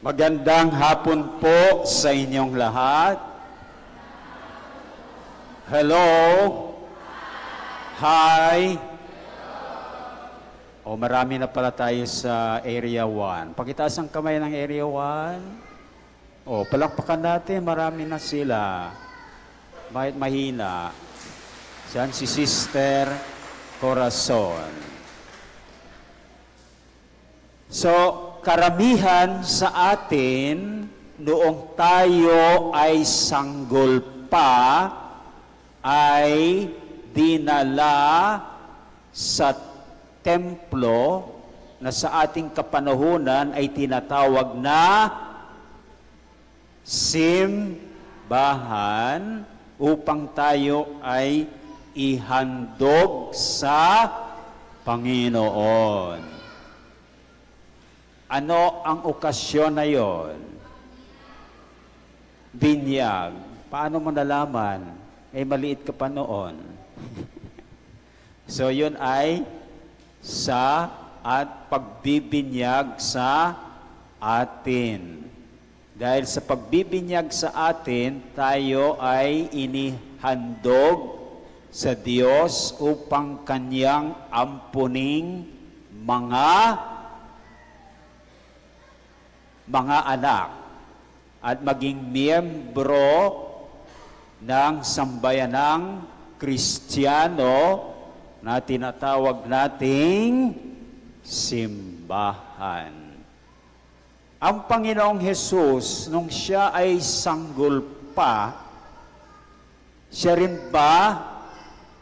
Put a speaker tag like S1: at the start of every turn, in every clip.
S1: Magandang hapon po sa inyong lahat. Hello? Hi? O marami na pala tayo sa Area 1. Pakitaas ang kamay ng Area 1. O, palakpakan natin, marami na sila. Kahit mahina. Diyan si Sister Corazon. So, karamihan sa atin, noong tayo ay sanggol pa, ay dinala sa templo na sa ating kapanahunan ay tinatawag na simbahan upang tayo ay ihandog sa Panginoon. Ano ang okasyon na yon? Binyag. Paano mo nalaman? Eh, maliit ka pa noon. So, yun ay sa at pagbibinyag sa atin. Dahil sa pagbibinyag sa atin, tayo ay inihandog sa Diyos upang Kanyang ampuning mga anak at maging miyembro ng sambayanang Kristiyano na tinatawag nating simbahan. Ang Panginoong Hesus, nung siya ay sanggol pa, siya rin ba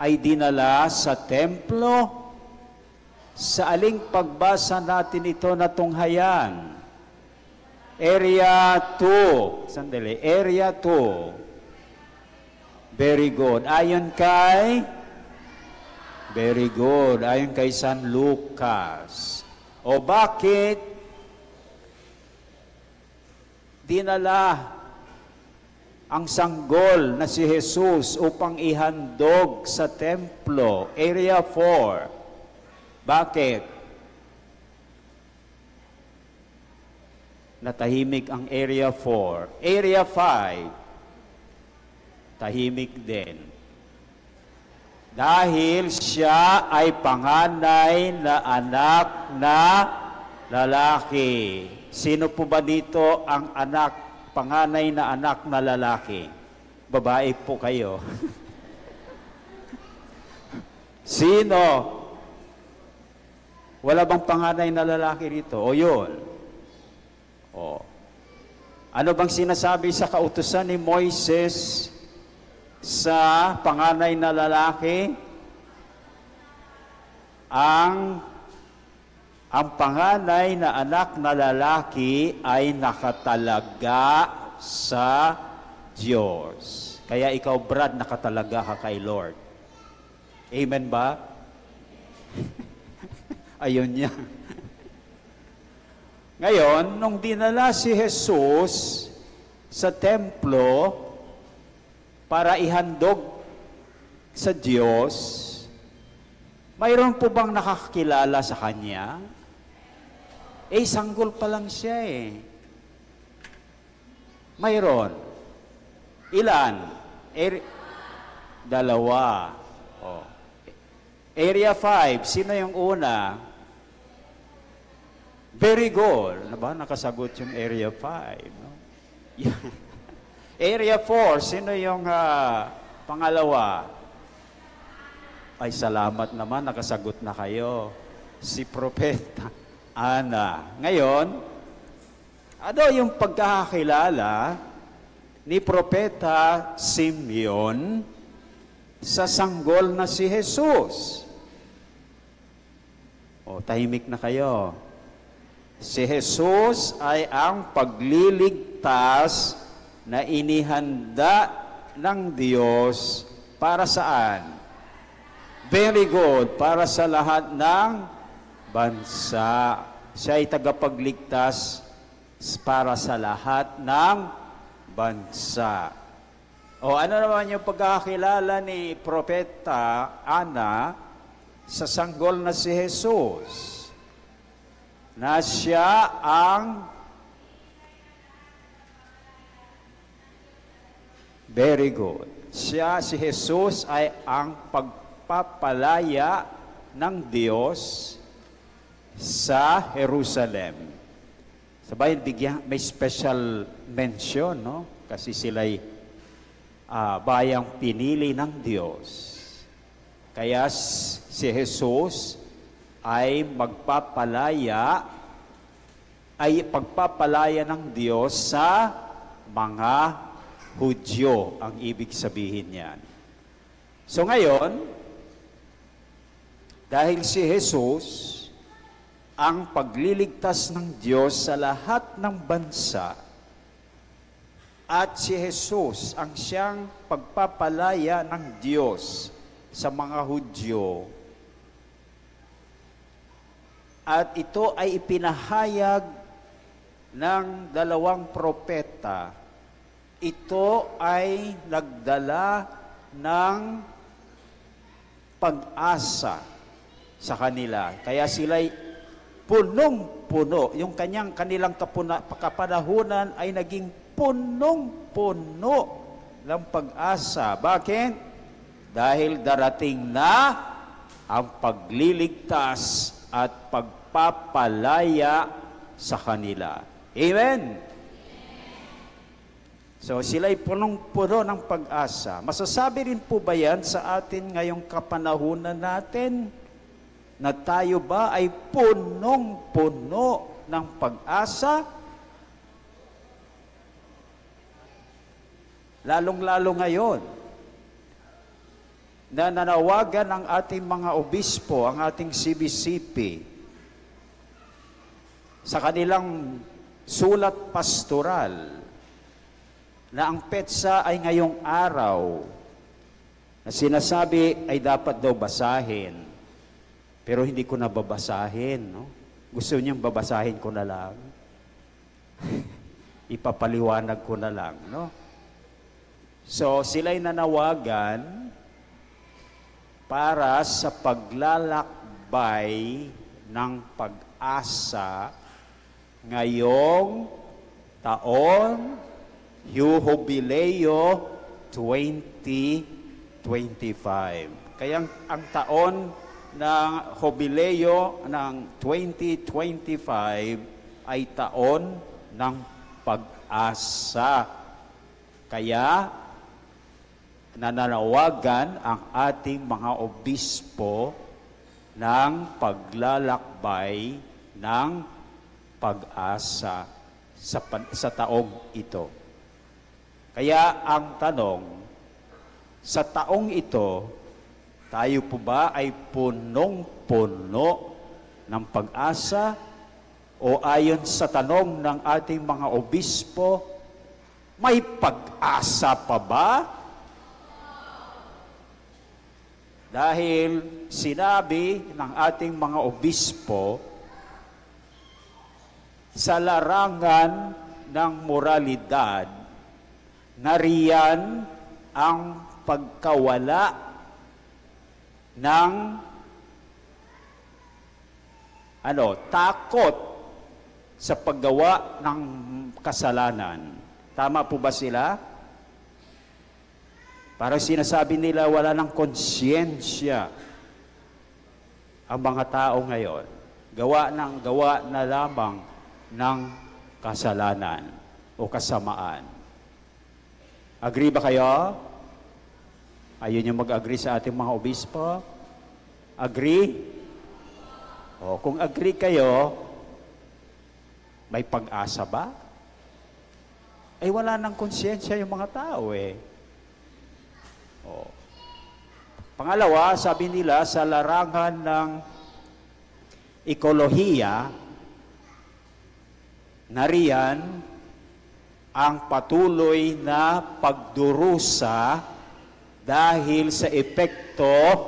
S1: ay dinala sa templo? Sa aling pagbasa natin ito na tunghayan? Area 2. Sandali. Area 2. Very good. Ayon kay? Very good. Ayon kay San Lucas. O bakit dinala ang sanggol na si Jesus upang ihandog sa templo? Area 4. Bakit? Natahimik ang Area 4. Area 5, tahimik din. Dahil siya ay panganay na anak na lalaki. Sino po ba dito ang panganay na anak na lalaki? Babae po kayo. Sino? Wala bang panganay na lalaki rito? O yun. O, ano bang sinasabi sa kautusan ni Moises sa panganay na lalaki? Ang panganay na anak na lalaki ay nakatalaga sa Diyos. Kaya ikaw, Brad, nakatalaga ka kay Lord. Amen ba? Ayun niya. Ngayon, nung dinala si Jesus sa templo para ihandog sa Diyos, mayroon po bang nakakilala sa Kanya? Eh, sanggol pa lang siya eh. Mayroon. Ilan? Dalawa. Oh. Area 5, sino yung una? Very good. Ano ba? Nakasagot yung Area 5. No? Area 4, sino yung pangalawa? Ay, salamat naman, nakasagot na kayo. Si Propeta Ana. Ngayon, ano yung pagkakakilala ni Propeta Simeon sa sanggol na si Jesus? O, tahimik na kayo. Si Jesus ay ang pagliligtas na inihanda ng Diyos para saan? Very good. Para sa lahat ng bansa. Siya ay tagapagligtas para sa lahat ng bansa. O ano naman yung pagkakakilala ni Propeta Ana sa sanggol na si Jesus? Na siya ang Very good. Siya, si Jesus ay ang pagpapalaya ng Diyos sa Jerusalem. Sabay, may special mention, no? Kasi sila'y bayang pinili ng Diyos. Kaya si Jesus ay pagpapalaya ng Diyos sa mga Hudyo, ang ibig sabihin niyan. So ngayon, dahil si Jesus ang pagliligtas ng Diyos sa lahat ng bansa, at si Jesus ang siyang pagpapalaya ng Diyos sa mga Hudyo, at ito ay ipinahayag ng dalawang propeta, ito ay nagdala ng pag-asa sa kanila. Kaya sila'y punong-puno. Yung kanilang kapanahunan ay naging punong-puno ng pag-asa. Bakit? Dahil darating na ang pagliligtas at pagpapalaya sa kanila. Amen? So, sila'y punong-puno ng pag-asa. Masasabi rin po ba yan sa atin ngayong kapanahunan natin na tayo ba ay punong-puno ng pag-asa? Lalong-lalo ngayon na nanawagan ang ating mga obispo, ang ating CBCP, sa kanilang sulat pastoral, na ang petsa ay ngayong araw, na sinasabi ay dapat daw basahin. Pero hindi ko na babasahin, no? Gusto niyang babasahin ko na lang. Ipapaliwanag ko na lang, no? So, sila'y nanawagan para sa paglalakbay ng pag-asa ngayong taon Jubileo 2025. Kaya ang taon ng Jubileo ng 2025 ay taon ng pag-asa. Kaya nananawagan ang ating mga obispo ng paglalakbay ng pag-asa sa taong ito. Kaya ang tanong, sa taong ito, tayo po ba ay punong-puno ng pag-asa? O ayon sa tanong ng ating mga obispo, may pag-asa pa ba? Dahil sinabi ng ating mga obispo, sa larangan ng moralidad, nariyan ang pagkawala ng takot sa paggawa ng kasalanan. Tama po ba sila? Parang sinasabi nila wala ng konsyensya ang mga tao ngayon. Gawa na lamang ng kasalanan o kasamaan. Agree ba kayo? Ayun yung mag-agree sa ating mga obispo? Agree? O, kung agree kayo, may pag-asa ba? Ay wala ng konsyensya yung mga tao eh. O. Pangalawa, sabi nila sa larangan ng ekolohiya, nariyan ang patuloy na pagdurusa dahil sa epekto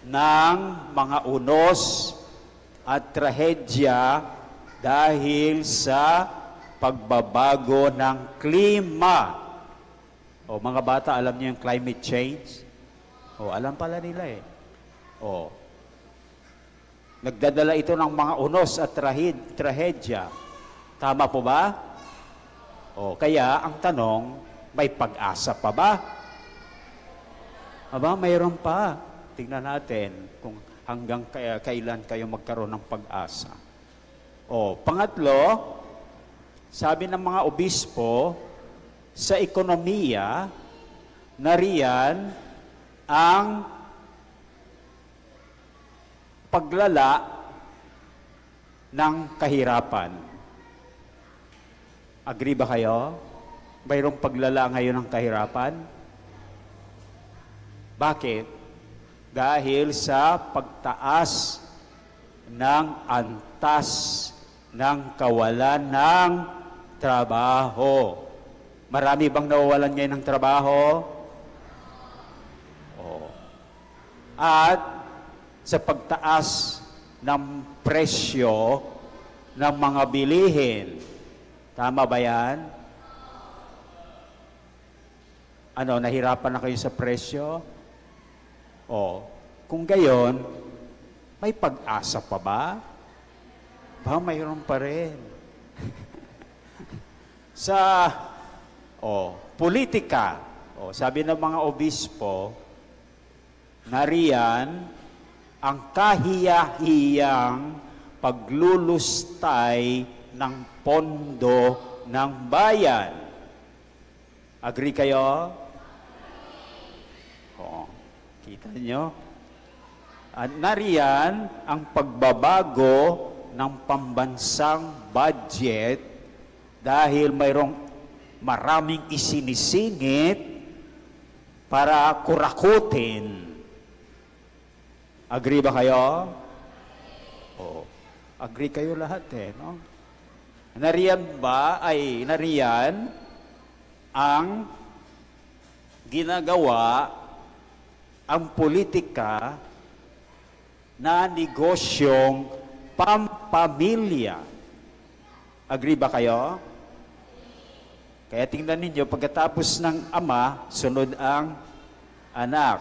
S1: ng mga unos at trahedya dahil sa pagbabago ng klima. O mga bata, alam niyo yung climate change? O alam pala nila eh. O nagdadala ito ng mga unos at trahedya. Tama po ba? O, kaya ang tanong, May pag-asa pa ba? Aba, mayroon pa. Tingnan natin kung hanggang kailan kayo magkaroon ng pag-asa. O, pangatlo, sabi ng mga obispo, sa ekonomiya, nariyan ang paglala ng kahirapan. Agree ba kayo? Mayroong paglala ngayon ng kahirapan? Bakit? Dahil sa pagtaas ng antas ng kawalan ng trabaho. Marami bang nawawalan ngayon ng trabaho? Oo. At sa pagtaas ng presyo ng mga bilihin. Tama ba yan? Ano, nahirapan na kayo sa presyo? O, kung gayon, may pag-asa pa ba? Ba, mayroon pa rin. Sa politika, sabi ng mga obispo, nariyan ang kahiyahiyang paglulustay ng pondo ng bayan. Agree kayo? Kita nyo? At nariyan ang pagbabago ng pambansang budget dahil mayroong maraming isinisingit para kurakutin. Agree ba kayo? Agree kayo lahat no? Nariyan ang ginagawa ang politika na negosyong pampamilya. Agree ba kayo? Kaya tingnan ninyo, pagkatapos ng ama, sunod ang anak.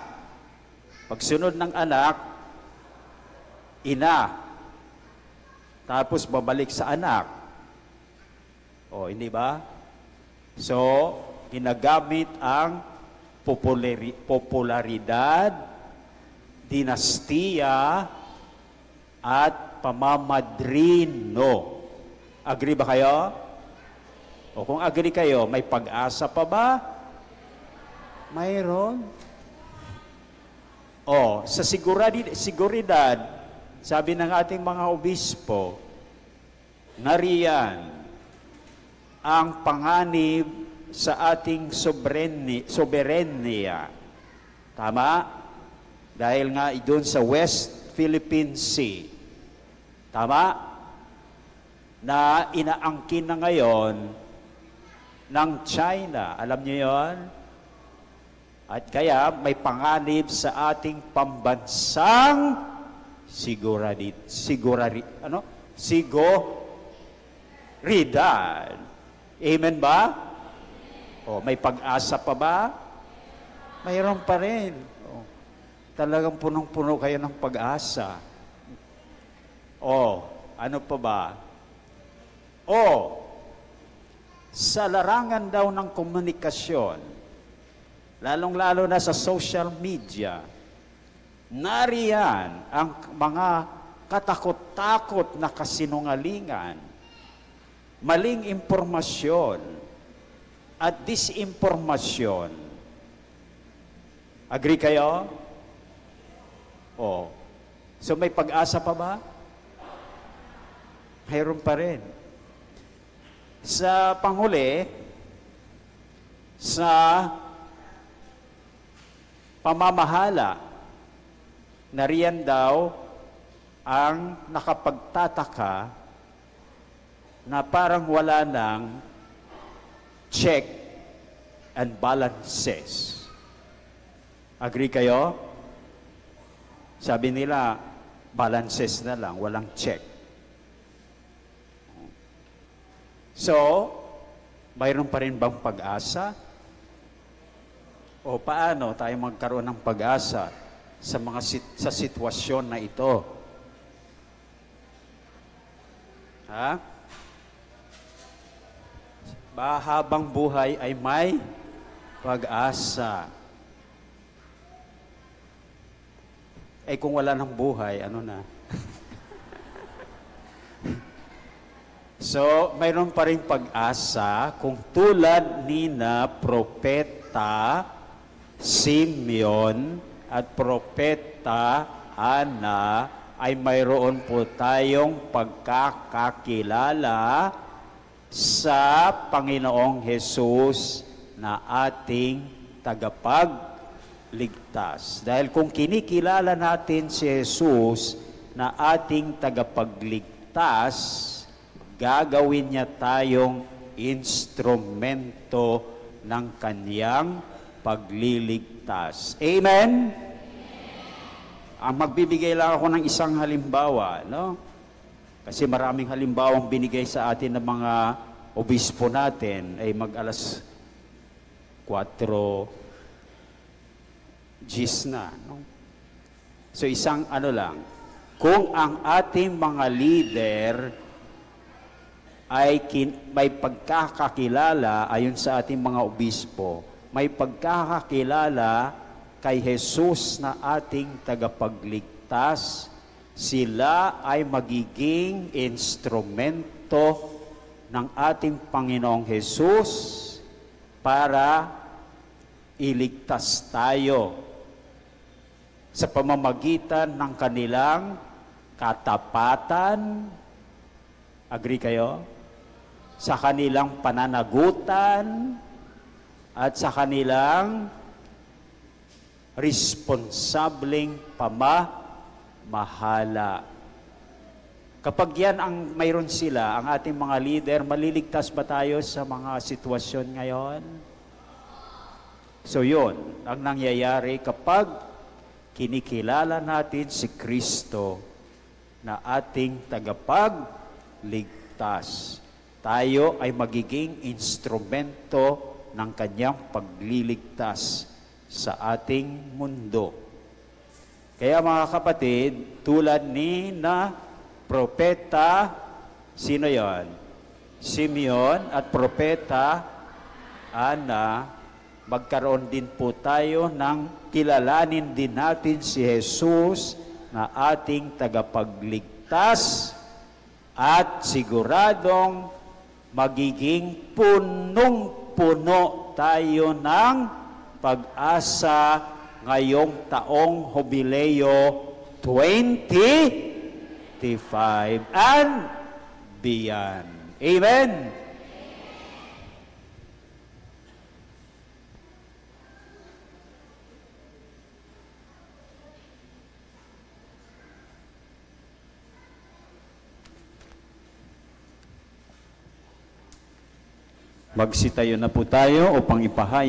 S1: Pagsunod ng anak, ina. Tapos babalik sa anak. Hindi ba? So, ginagamit ang popularidad, dinastiya, at pamamadrino. Agree ba kayo? O kung agree kayo, may pag-asa pa ba? Mayroon. Sa siguridad, sabi ng ating mga obispo, nariyan ang panganib sa ating soberenya. Tama? Dahil nga doon sa West Philippine Sea. Tama? Na inaangkin na ngayon ng China. Alam niyo yon? At kaya may panganib sa ating pambansang siguridad. Amen ba? May pag-asa pa ba? Mayroon pa rin. Talagang punong-puno kayo ng pag-asa. Ano pa ba? Sa larangan daw ng komunikasyon, lalong-lalo na sa social media, nariyan ang mga katakot-takot na kasinungalingan, maling impormasyon, at disinformasyon. Agree kayo? So may pag-asa pa ba? Mayroon pa rin. Sa panghuli, sa pamamahala, nariyan daw ang nakapagtataka na parang wala ng check and balances. Agree kayo? Sabi nila, balances na lang, walang check. So, mayroon pa rin bang pag-asa? O paano tayo magkaroon ng pag-asa sa sitwasyon na ito? Habang buhay ay may Pag-asa. Eh kung wala ng buhay, ano na? So, mayroon pa rin pag-asa kung tulad ni na propeta Simeon at propeta Ana ay mayroon po tayong pagkakakilala sa Panginoong Hesus na ating tagapagligtas. Dahil kung kinikilala natin si Jesus na ating tagapagligtas, gagawin niya tayong instrumento ng kanyang pagliligtas. Amen? Ang magbibigay lang ako ng isang halimbawa, no? Kasi maraming halimbawang binigay sa atin ng mga obispo natin ay mag-alas 4:10 na, no? So isang ano lang, kung ang ating mga leader ay may pagkakakilala ayon sa ating mga obispo, may pagkakakilala kay Jesus na ating tagapagligtas, sila ay magiging instrumento ng ating Panginoong Jesus para iligtas tayo sa pamamagitan ng kanilang katapatan. Agree kayo? Sa kanilang pananagutan at sa kanilang responsableng pamamahala. Kapag yan ang mayroon sila, ang ating mga leader, maliligtas ba tayo sa mga sitwasyon ngayon? So yun, ang nangyayari kapag kinikilala natin si Kristo na ating tagapagligtas. Tayo ay magiging instrumento ng kanyang pagliligtas sa ating mundo. Kaya mga kapatid, tulad ni na propeta, sino yon? Simeon at propeta Ana, magkaroon din po tayo ng kilalanin din natin si Jesus na ating tagapagligtas at siguradong magiging punong-puno tayo ng pag-asa ngayong taong Jubileo 2025 and beyond. Amen? Magsitayo na po tayo upang ipahayag